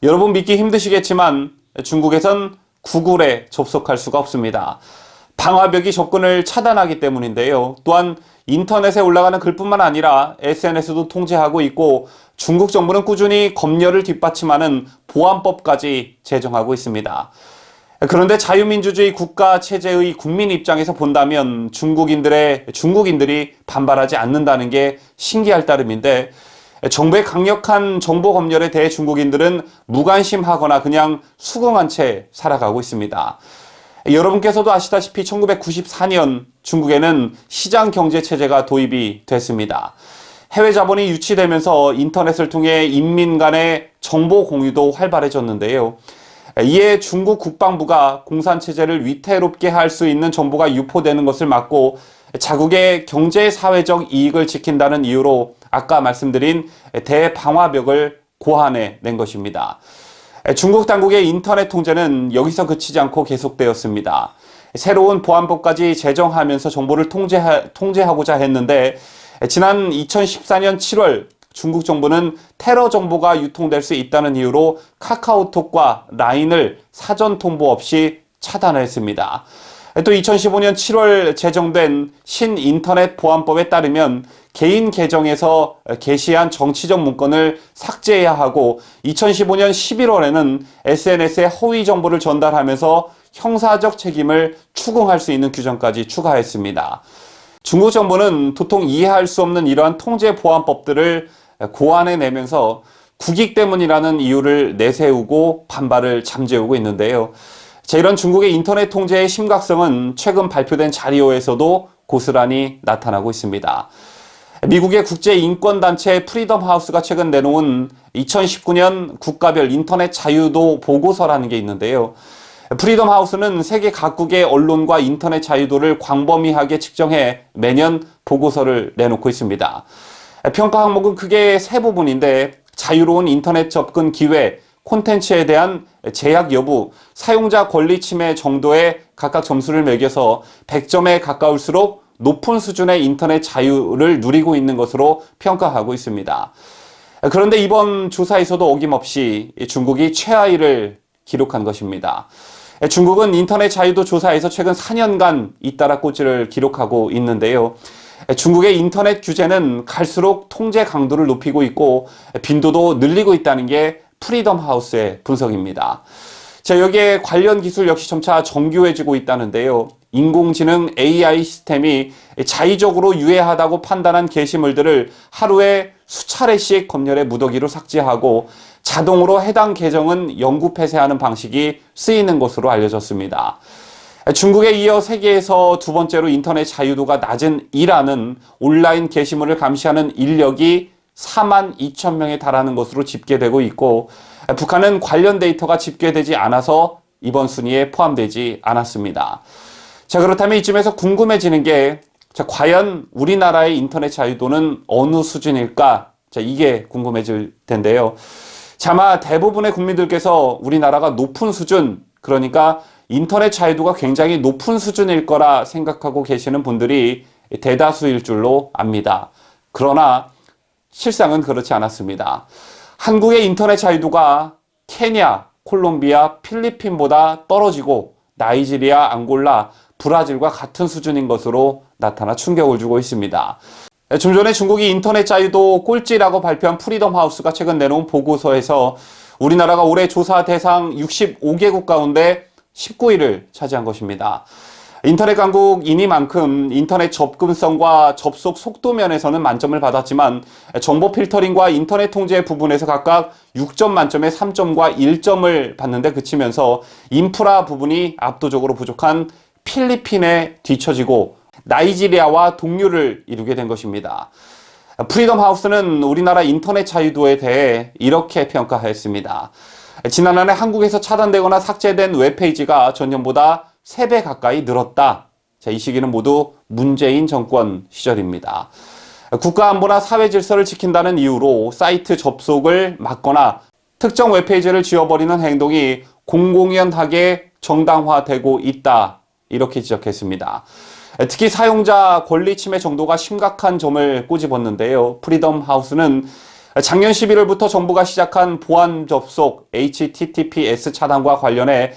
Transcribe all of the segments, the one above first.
여러분 믿기 힘드시겠지만 중국에선 구글에 접속할 수가 없습니다. 방화벽이 접근을 차단하기 때문인데요. 또한 인터넷에 올라가는 글뿐만 아니라 SNS도 통제하고 있고 중국 정부는 꾸준히 검열을 뒷받침하는 보안법까지 제정하고 있습니다. 그런데 자유민주주의 국가 체제의 국민 입장에서 본다면 중국인들이 반발하지 않는다는 게 신기할 따름인데 정부의 강력한 정보 검열에 대해 중국인들은 무관심하거나 그냥 수긍한 채 살아가고 있습니다. 여러분께서도 아시다시피 1994년 중국에는 시장 경제 체제가 도입이 됐습니다. 해외 자본이 유치되면서 인터넷을 통해 인민 간의 정보 공유도 활발해졌는데요. 이에 중국 국방부가 공산체제를 위태롭게 할 수 있는 정보가 유포되는 것을 막고 자국의 경제-사회적 이익을 지킨다는 이유로 아까 말씀드린 대방화벽을 고안해 낸 것입니다. 중국 당국의 인터넷 통제는 여기서 그치지 않고 계속되었습니다. 새로운 보안법까지 제정하면서 정보를 통제하고자 했는데 지난 2014년 7월 중국 정부는 테러 정보가 유통될 수 있다는 이유로 카카오톡과 라인을 사전 통보 없이 차단했습니다. 또 2015년 7월 제정된 신인터넷 보안법에 따르면 개인 계정에서 게시한 정치적 문건을 삭제해야 하고 2015년 11월에는 SNS에 허위 정보를 전달하면서 형사적 책임을 추궁할 수 있는 규정까지 추가했습니다. 중국 정부는 도통 이해할 수 없는 이러한 통제 보안법들을 고안해내면서 국익 때문이라는 이유를 내세우고 반발을 잠재우고 있는데요. 이런 중국의 인터넷 통제의 심각성은 최근 발표된 자료에서도 고스란히 나타나고 있습니다. 미국의 국제인권단체 프리덤 하우스가 최근 내놓은 2019년 국가별 인터넷 자유도 보고서라는 게 있는데요. 프리덤 하우스는 세계 각국의 언론과 인터넷 자유도를 광범위하게 측정해 매년 보고서를 내놓고 있습니다. 평가 항목은 크게 세 부분인데 자유로운 인터넷 접근 기회, 콘텐츠에 대한 제약 여부, 사용자 권리 침해 정도에 각각 점수를 매겨서 100점에 가까울수록 높은 수준의 인터넷 자유를 누리고 있는 것으로 평가하고 있습니다. 그런데 이번 조사에서도 어김없이 중국이 최하위를 기록한 것입니다. 중국은 인터넷 자유도 조사에서 최근 4년간 잇따라 꼴찌를 기록하고 있는데요. 중국의 인터넷 규제는 갈수록 통제 강도를 높이고 있고 빈도도 늘리고 있다는 게 프리덤 하우스의 분석입니다. 여기에 관련 기술 역시 점차 정교해지고 있다는데요. 인공지능 AI 시스템이 자의적으로 유해하다고 판단한 게시물들을 하루에 수차례씩 검열해 무더기로 삭제하고 자동으로 해당 계정은 영구 폐쇄하는 방식이 쓰이는 것으로 알려졌습니다. 중국에 이어 세계에서 두 번째로 인터넷 자유도가 낮은 이란은 온라인 게시물을 감시하는 인력이 4만 2천 명에 달하는 것으로 집계되고 있고 북한은 관련 데이터가 집계되지 않아서 이번 순위에 포함되지 않았습니다. 그렇다면 이쯤에서 궁금해지는 게 과연 우리나라의 인터넷 자유도는 어느 수준일까? 이게 궁금해질 텐데요. 아마 대부분의 국민들께서 우리나라가 높은 수준, 그러니까 인터넷 자유도가 굉장히 높은 수준일 거라 생각하고 계시는 분들이 대다수일 줄로 압니다. 그러나 실상은 그렇지 않았습니다. 한국의 인터넷 자유도가 케냐, 콜롬비아, 필리핀보다 떨어지고 나이지리아, 앙골라, 브라질과 같은 수준인 것으로 나타나 충격을 주고 있습니다. 좀 전에 중국이 인터넷 자유도 꼴찌라고 발표한 프리덤 하우스가 최근 내놓은 보고서에서 우리나라가 올해 조사 대상 65개국 가운데 19위를 차지한 것입니다. 인터넷 강국이니만큼 인터넷 접근성과 접속 속도 면에서는 만점을 받았지만 정보 필터링과 인터넷 통제 부분에서 각각 6점 만점에 3점과 1점을 받는데 그치면서 인프라 부분이 압도적으로 부족한 필리핀에 뒤처지고 나이지리아와 동률을 이루게 된 것입니다. 프리덤 하우스는 우리나라 인터넷 자유도에 대해 이렇게 평가했습니다. 지난 한 해 한국에서 차단되거나 삭제된 웹페이지가 전년보다 3배 가까이 늘었다. 이 시기는 모두 문재인 정권 시절입니다. 국가안보나 사회질서를 지킨다는 이유로 사이트 접속을 막거나 특정 웹페이지를 지워버리는 행동이 공공연하게 정당화되고 있다. 이렇게 지적했습니다. 특히 사용자 권리 침해 정도가 심각한 점을 꼬집었는데요. 프리덤 하우스는 작년 11월부터 정부가 시작한 보안 접속 HTTPS 차단과 관련해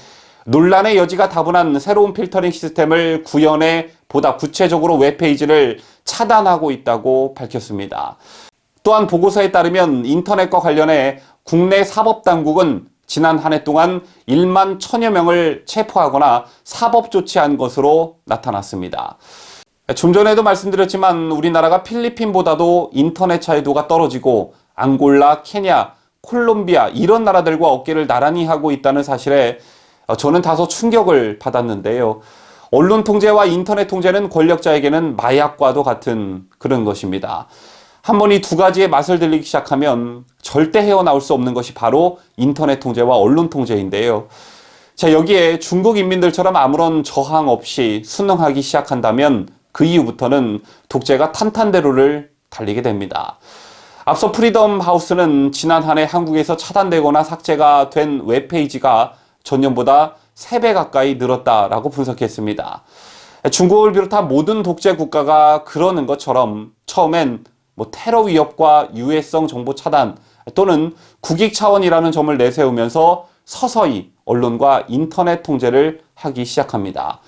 논란의 여지가 다분한 새로운 필터링 시스템을 구현해 보다 구체적으로 웹페이지를 차단하고 있다고 밝혔습니다. 또한 보고서에 따르면 인터넷과 관련해 국내 사법당국은 지난 한 해 동안 1만 1000여 명을 체포하거나 사법 조치한 것으로 나타났습니다. 좀 전에도 말씀드렸지만 우리나라가 필리핀보다도 인터넷 자유도가 떨어지고 앙골라, 케냐, 콜롬비아 이런 나라들과 어깨를 나란히 하고 있다는 사실에 저는 다소 충격을 받았는데요. 언론 통제와 인터넷 통제는 권력자에게는 마약과도 같은 그런 것입니다. 한번 이 두 가지의 맛을 들리기 시작하면 절대 헤어나올 수 없는 것이 바로 인터넷 통제와 언론 통제인데요. 자, 여기에 중국 인민들처럼 아무런 저항 없이 순응하기 시작한다면 그 이후부터는 독재가 탄탄대로를 달리게 됩니다. 앞서 프리덤 하우스는 지난 한 해 한국에서 차단되거나 삭제가 된 웹페이지가 전년보다 3배 가까이 늘었다라고 분석했습니다. 중국을 비롯한 모든 독재 국가가 그러는 것처럼 처음엔 테러 위협과 유해성 정보 차단 또는 국익 차원이라는 점을 내세우면서 서서히 언론과 인터넷 통제를 하기 시작합니다.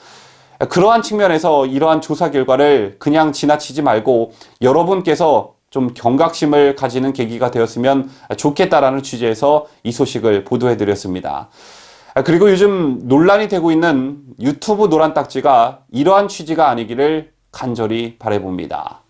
그러한 측면에서 이러한 조사 결과를 그냥 지나치지 말고 여러분께서 좀 경각심을 가지는 계기가 되었으면 좋겠다라는 취지에서 이 소식을 보도해드렸습니다. 그리고 요즘 논란이 되고 있는 유튜브 노란 딱지가 이러한 취지가 아니기를 간절히 바라봅니다.